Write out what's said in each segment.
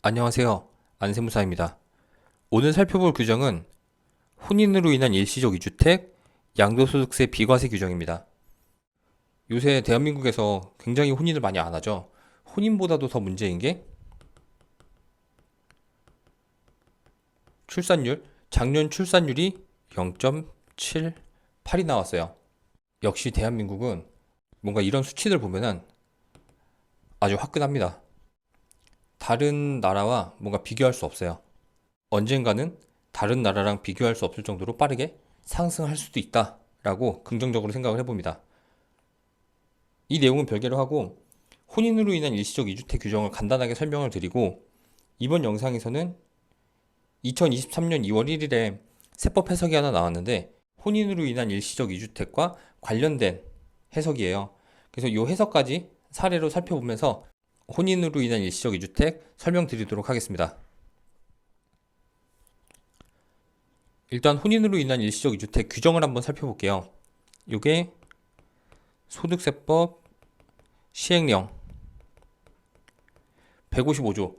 안녕하세요. 안세무사입니다. 오늘 살펴볼 규정은 혼인으로 인한 일시적 이주택, 양도소득세 비과세 규정입니다. 요새 대한민국에서 굉장히 혼인을 많이 안 하죠. 혼인보다도 더 문제인 게 출산율, 작년 출산율이 0.78이 나왔어요. 역시 대한민국은 뭔가 이런 수치들 보면은 아주 화끈합니다. 다른 나라와 뭔가 비교할 수 없어요. 언젠가는 다른 나라랑 비교할 수 없을 정도로 빠르게 상승할 수도 있다라고 긍정적으로 생각을 해봅니다. 이 내용은 별개로 하고 혼인으로 인한 일시적 이주택 규정을 간단하게 설명을 드리고, 이번 영상에서는 2023년 2월 1일에 세법 해석이 하나 나왔는데 혼인으로 인한 일시적 이주택과 관련된 해석이에요. 그래서 이 해석까지 사례로 살펴보면서 혼인으로 인한 일시적 이주택 설명드리도록 하겠습니다. 일단 혼인으로 인한 일시적 이주택 규정을 한번 살펴볼게요. 이게 소득세법 시행령 155조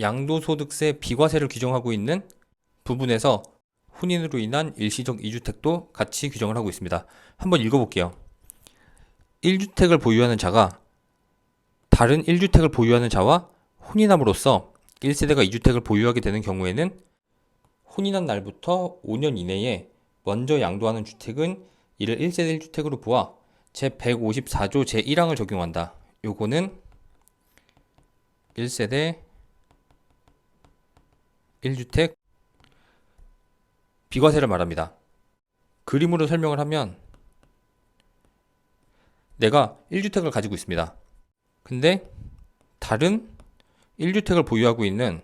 양도소득세 비과세를 규정하고 있는 부분에서 혼인으로 인한 일시적 이주택도 같이 규정을 하고 있습니다. 한번 읽어볼게요. 1주택을 보유하는 자가 다른 1주택을 보유하는 자와 혼인함으로써 1세대가 2주택을 보유하게 되는 경우에는 혼인한 날부터 5년 이내에 먼저 양도하는 주택은 이를 1세대 1주택으로 부하 제154조 제1항을 적용한다. 요거는 1세대 1주택 비과세를 말합니다. 그림으로 설명을 하면 내가 1주택을 가지고 있습니다. 근데 다른 1주택을 보유하고 있는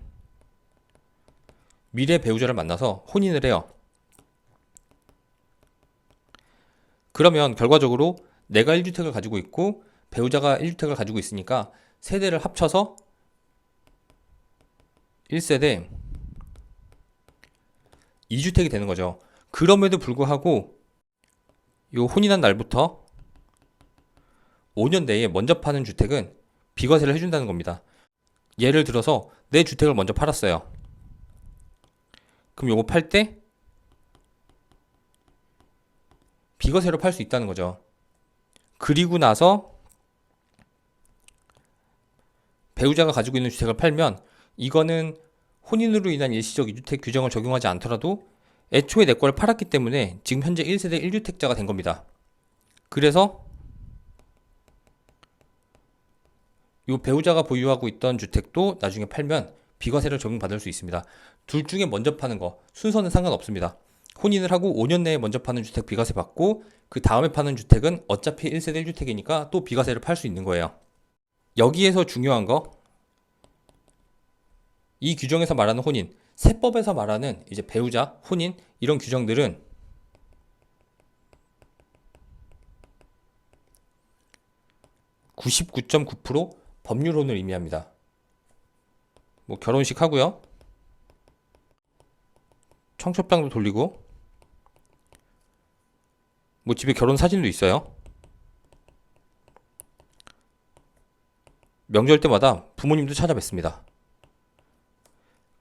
미래 배우자를 만나서 혼인을 해요. 그러면 결과적으로 내가 1주택을 가지고 있고 배우자가 1주택을 가지고 있으니까 세대를 합쳐서 1세대 2주택이 되는 거죠. 그럼에도 불구하고 요 혼인한 날부터 5년 내에 먼저 파는 주택은 비과세를 해준다는 겁니다. 예를 들어서 내 주택을 먼저 팔았어요. 그럼 요거 팔 때 비과세로 팔 수 있다는 거죠. 그리고 나서 배우자가 가지고 있는 주택을 팔면 이거는 혼인으로 인한 일시적 이주택 규정을 적용하지 않더라도 애초에 내 거를 팔았기 때문에 지금 현재 1세대 1주택자가 된 겁니다. 그래서 이 배우자가 보유하고 있던 주택도 나중에 팔면 비과세를 적용받을 수 있습니다. 둘 중에 먼저 파는 거 순서는 상관없습니다. 혼인을 하고 5년 내에 먼저 파는 주택 비과세 받고 그 다음에 파는 주택은 어차피 1세대 1주택이니까 또 비과세를 팔 수 있는 거예요. 여기에서 중요한 거, 이 규정에서 말하는 혼인, 세법에서 말하는 이제 배우자, 혼인 이런 규정들은 99.9% 법률혼을 의미합니다. 뭐 결혼식 하고요, 청첩장도 돌리고, 뭐 집에 결혼 사진도 있어요. 명절 때마다 부모님도 찾아뵙습니다.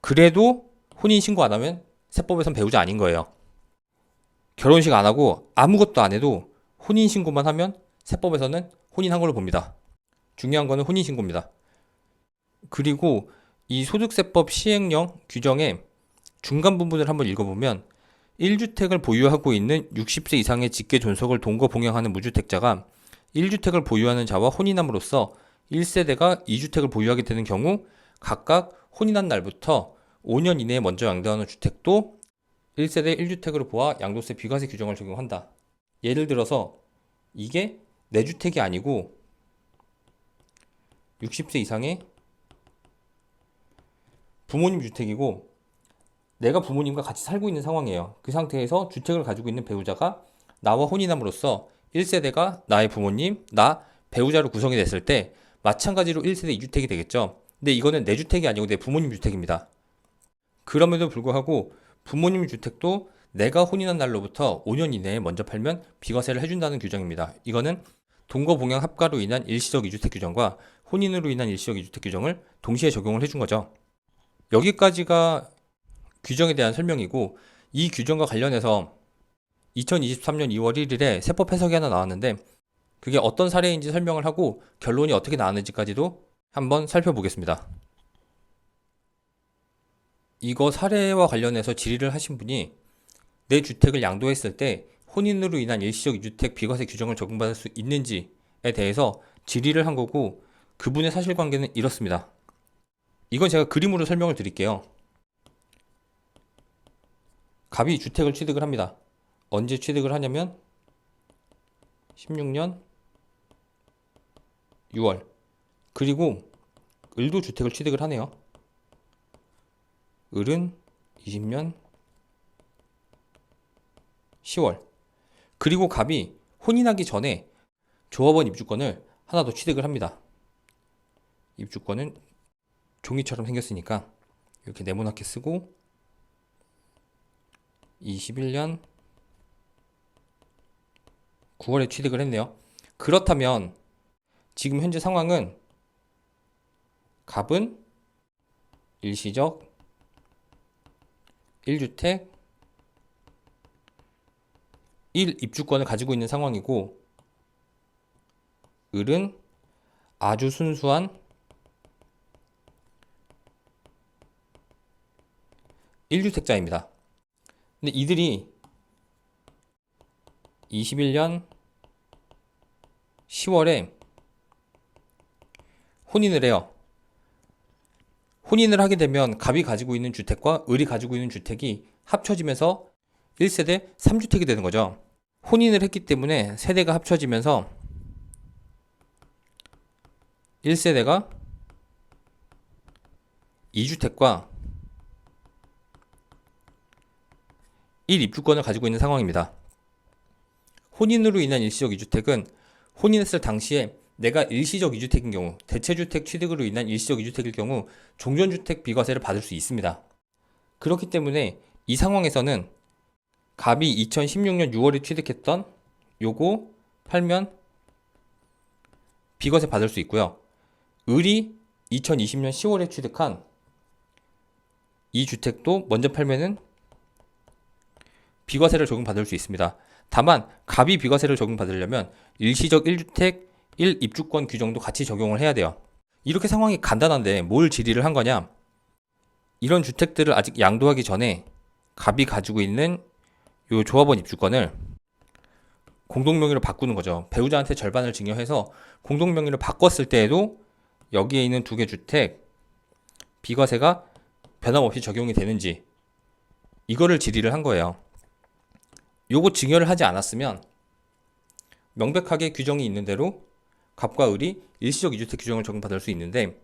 그래도 혼인 신고 안 하면 세법에선 배우자 아닌 거예요. 결혼식 안 하고 아무것도 안 해도 혼인 신고만 하면 세법에서는 혼인한 걸로 봅니다. 중요한 거는 혼인 신고입니다. 그리고 이 소득세법 시행령 규정의 중간 부분을 한번 읽어보면 1주택을 보유하고 있는 60세 이상의 직계 존속을 동거 봉양하는 무주택자가 1주택을 보유하는 자와 혼인함으로써 1세대가 2주택을 보유하게 되는 경우 각각 혼인한 날부터 5년 이내에 먼저 양도하는 주택도 1세대 1주택으로 보아 양도세 비과세 규정을 적용한다. 예를 들어서 이게 내 주택이 아니고 60세 이상의 부모님 주택이고 내가 부모님과 같이 살고 있는 상황이에요. 그 상태에서 주택을 가지고 있는 배우자가 나와 혼인함으로써 1세대가 나의 부모님, 나, 배우자로 구성이 됐을 때 마찬가지로 1세대 2주택이 되겠죠. 근데 이거는 내 주택이 아니고 내 부모님 주택입니다. 그럼에도 불구하고 부모님 주택도 내가 혼인한 날로부터 5년 이내에 먼저 팔면 비과세를 해준다는 규정입니다. 이거는 동거봉양 합가로 인한 일시적 이주택 규정과 혼인으로 인한 일시적 이주택 규정을 동시에 적용을 해준 거죠. 여기까지가 규정에 대한 설명이고, 이 규정과 관련해서 2023년 2월 1일에 세법 해석이 하나 나왔는데, 그게 어떤 사례인지 설명을 하고 결론이 어떻게 나왔는지까지도 한번 살펴보겠습니다. 이거 사례와 관련해서 질의를 하신 분이 내 주택을 양도했을 때 혼인으로 인한 일시적 이주택 비과세 규정을 적용받을 수 있는지에 대해서 질의를 한 거고, 그분의 사실관계는 이렇습니다. 이건 제가 그림으로 설명을 드릴게요. 갑이 주택을 취득을 합니다. 언제 취득을 하냐면 16년 6월. 그리고 을도 주택을 취득을 하네요. 을은 20년 10월. 그리고 갑이 혼인하기 전에 조합원 입주권을 하나 더 취득을 합니다. 입주권은 종이처럼 생겼으니까 이렇게 네모나게 쓰고 21년 9월에 취득을 했네요. 그렇다면 지금 현재 상황은 갑은 일시적 1주택 1입주권을 가지고 있는 상황이고, 을은 아주 순수한 1주택자입니다. 근데 이들이 21년 10월에 혼인을 해요. 혼인을 하게 되면 갑이 가지고 있는 주택과 을이 가지고 있는 주택이 합쳐지면서 1세대 3주택이 되는 거죠. 혼인을 했기 때문에 세대가 합쳐지면서 1세대가 2주택과 1입주권을 가지고 있는 상황입니다. 혼인으로 인한 일시적 2주택은 혼인했을 당시에 내가 일시적 2주택인 경우, 대체주택 취득으로 인한 일시적 2주택일 경우 종전주택 비과세를 받을 수 있습니다. 그렇기 때문에 이 상황에서는 갑이 2016년 6월에 취득했던 요거 팔면 비과세 받을 수 있고요. 을이 2020년 10월에 취득한 이 주택도 먼저 팔면은 비과세를 적용받을 수 있습니다. 다만 갑이 비과세를 적용받으려면 일시적 1주택 1입주권 규정도 같이 적용을 해야 돼요. 이렇게 상황이 간단한데 뭘 질의를 한 거냐? 이런 주택들을 아직 양도하기 전에 갑이 가지고 있는 요 조합원 입주권을 공동명의로 바꾸는 거죠. 배우자한테 절반을 증여해서 공동명의로 바꿨을 때에도 여기에 있는 두 개 주택 비과세가 변함없이 적용이 되는지, 이거를 질의를 한 거예요. 요거 증여를 하지 않았으면 명백하게 규정이 있는 대로 갑과 을이 일시적 2주택 규정을 적용받을 수 있는데,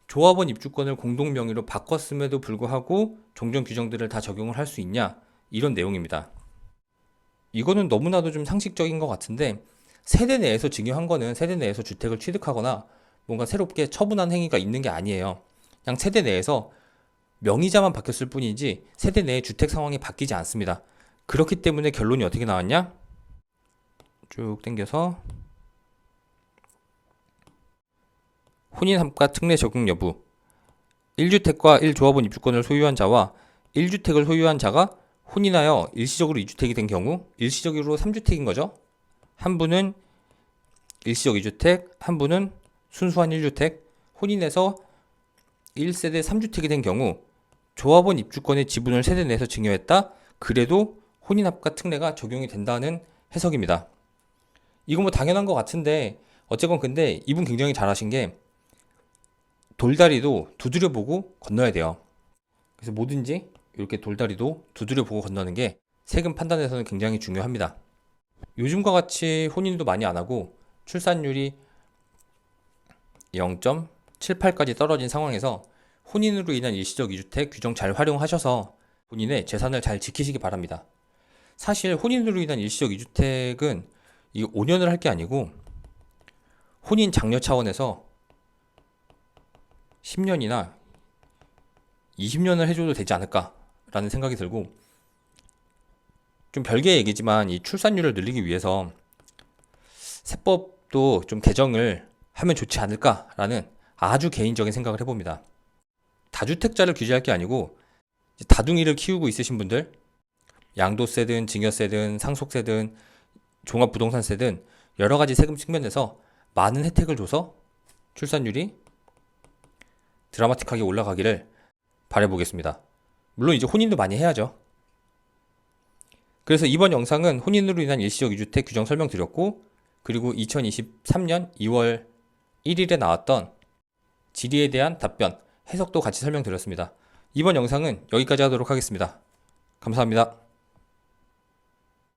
조합원 입주권을 공동명의로 바꿨음에도 불구하고 종전 규정들을 다 적용을 할 수 있냐, 이런 내용입니다. 이거는 너무나도 좀 상식적인 것 같은데, 세대 내에서 증여한 거는 세대 내에서 주택을 취득하거나 뭔가 새롭게 처분한 행위가 있는 게 아니에요. 그냥 세대 내에서 명의자만 바뀌었을 뿐이지 세대 내의 주택 상황이 바뀌지 않습니다. 그렇기 때문에 결론이 어떻게 나왔냐? 쭉 당겨서 혼인함가 특례 적용 여부. 1주택과 1조합원 입주권을 소유한 자와 1주택을 소유한 자가 혼인하여 일시적으로 2주택이 된 경우, 일시적으로 3주택인 거죠. 한 분은 일시적 2주택, 한 분은 순수한 1주택, 혼인해서 1세대 3주택이 된 경우 조합원 입주권의 지분을 세대 내에서 증여했다. 그래도 혼인합가 특례가 적용이 된다는 해석입니다. 이거 뭐 당연한 것 같은데, 어쨌건 근데 이분 굉장히 잘하신 게 돌다리도 두드려보고 건너야 돼요. 그래서 뭐든지 이렇게 돌다리도 두드려보고 건너는 게 세금 판단에서는 굉장히 중요합니다. 요즘과 같이 혼인도 많이 안 하고 출산율이 0.78까지 떨어진 상황에서 혼인으로 인한 일시적 2주택 규정 잘 활용하셔서 본인의 재산을 잘 지키시기 바랍니다. 사실 혼인으로 인한 일시적 2주택은 이 5년을 할 게 아니고 혼인 장려 차원에서 10년이나 20년을 해줘도 되지 않을까라는 생각이 들고, 좀 별개의 얘기지만 이 출산율을 늘리기 위해서 세법도 좀 개정을 하면 좋지 않을까라는 아주 개인적인 생각을 해봅니다. 다주택자를 규제할 게 아니고 다둥이를 키우고 있으신 분들, 양도세든 증여세든 상속세든 종합부동산세든 여러 가지 세금 측면에서 많은 혜택을 줘서 출산율이 드라마틱하게 올라가기를 바라보겠습니다. 물론 이제 혼인도 많이 해야죠. 그래서 이번 영상은 혼인으로 인한 일시적 2주택 규정 설명드렸고, 그리고 2023년 2월 1일에 나왔던 질의에 대한 답변, 해석도 같이 설명드렸습니다. 이번 영상은 여기까지 하도록 하겠습니다. 감사합니다.